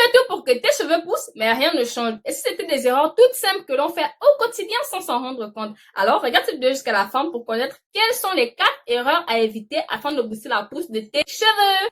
fais tout pour que tes cheveux poussent, mais rien ne change. Et si c'était des erreurs toutes simples que l'on fait au quotidien sans s'en rendre compte? Alors, regarde cette vidéo jusqu'à la fin pour connaître quelles sont les 4 erreurs à éviter afin de booster la pousse de tes cheveux.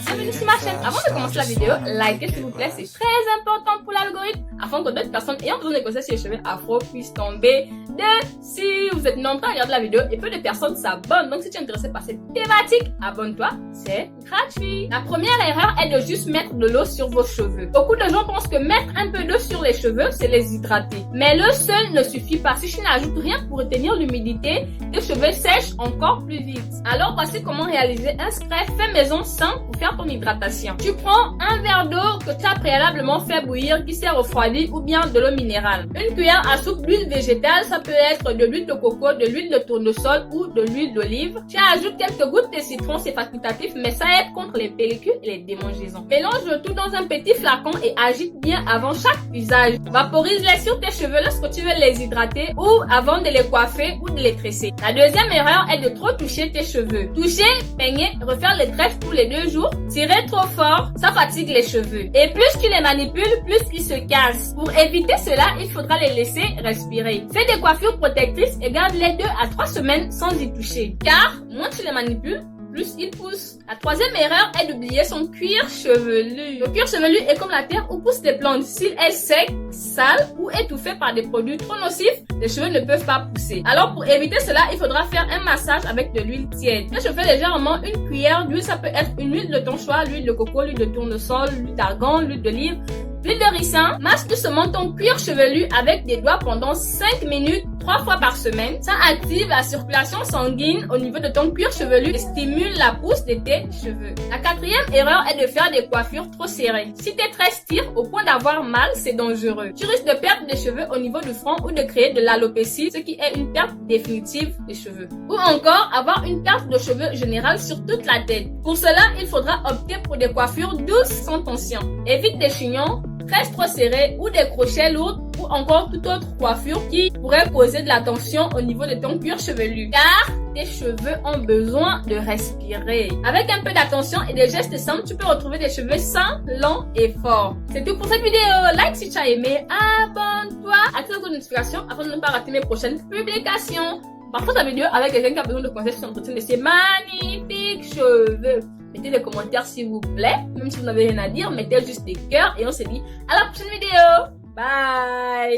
Bienvenue sur ma chaîne. Avant de commencer la vidéo, likez s'il vous plaît, c'est très important pour l'algorithme afin que d'autres personnes ayant besoin de conseils sur les cheveux afro puissent tomber dessus. Vous êtes nombreux à regarder la vidéo et peu de personnes s'abonnent. Donc si tu es intéressé par cette thématique, abonne-toi, c'est gratuit. La première erreur est de juste mettre de l'eau sur vos cheveux. Beaucoup de gens pensent que mettre un peu d'eau sur les cheveux, c'est les hydrater. Mais l'eau seule ne suffit pas. Si tu n'ajoutes rien pour retenir l'humidité, tes cheveux sèchent encore plus vite. Alors voici comment réaliser un spray fait maison simple pour faire ton hydratation. Tu prends un verre d'eau que tu as préalablement fait bouillir qui s'est refroidi ou bien de l'eau minérale. Une cuillère à soupe d'huile végétale, ça peut être de l'huile de coco, de l'huile de tournesol ou de l'huile d'olive. Tu ajoutes quelques gouttes de citron, c'est facultatif mais ça aide contre les pellicules et les démangeaisons. Mélange le tout dans un petit flacon et agite bien avant chaque usage. Vaporise-les sur tes cheveux lorsque tu veux les hydrater ou avant de les coiffer ou de les tresser. La deuxième erreur est de trop toucher tes cheveux. Toucher, peigner, refaire les tresses tous les 2 jours. Tirer trop fort, ça fatigue les cheveux. Et plus tu les manipules, plus ils se cassent. Pour éviter cela, il faudra les laisser respirer. Fais des coiffures protectrices et garde-les 2 à 3 semaines sans y toucher. Car, moins tu les manipules, plus il pousse. La troisième erreur est d'oublier son cuir chevelu. Le cuir chevelu est comme la terre où poussent les plantes. S'il est sec, sale ou étouffé par des produits trop nocifs, les cheveux ne peuvent pas pousser. Alors pour éviter cela, il faudra faire un massage avec de l'huile tiède. Je fais légèrement une cuillère d'huile, ça peut être une huile de ton choix, l'huile de coco, l'huile de tournesol, l'huile d'argan, l'huile d'olive, l'huile de ricin. Masse doucement ton cuir chevelu avec des doigts pendant 5 minutes 3 fois par semaine. Ça active la circulation sanguine au niveau de ton cuir chevelu et stimule la pousse de tes cheveux. La quatrième erreur est de faire des coiffures trop serrées. Si tes tresses tirent au point d'avoir mal, c'est dangereux. Tu risques de perdre des cheveux au niveau du front ou de créer de l'alopécie, ce qui est une perte définitive des cheveux. Ou encore avoir une perte de cheveux générale sur toute la tête. Pour cela, il faudra opter pour des coiffures douces sans tension. Évite des chignons, tresses trop serrées ou des crochets lourds ou encore toute autre coiffure qui pourrait causer de la tension au niveau de ton cuir chevelu. Car tes cheveux ont besoin de respirer. Avec un peu d'attention et des gestes simples, tu peux retrouver des cheveux sains, longs et forts. C'est tout pour cette vidéo. Like si tu as aimé, abonne-toi, active la notification afin de ne pas rater mes prochaines publications. Partage la vidéo avec quelqu'un qui a besoin de conseils sur l'entretien de ses magnifiques cheveux. Mettez des commentaires s'il vous plaît. Même si vous n'avez rien à dire, mettez juste des cœurs et on se dit à la prochaine vidéo. Bye!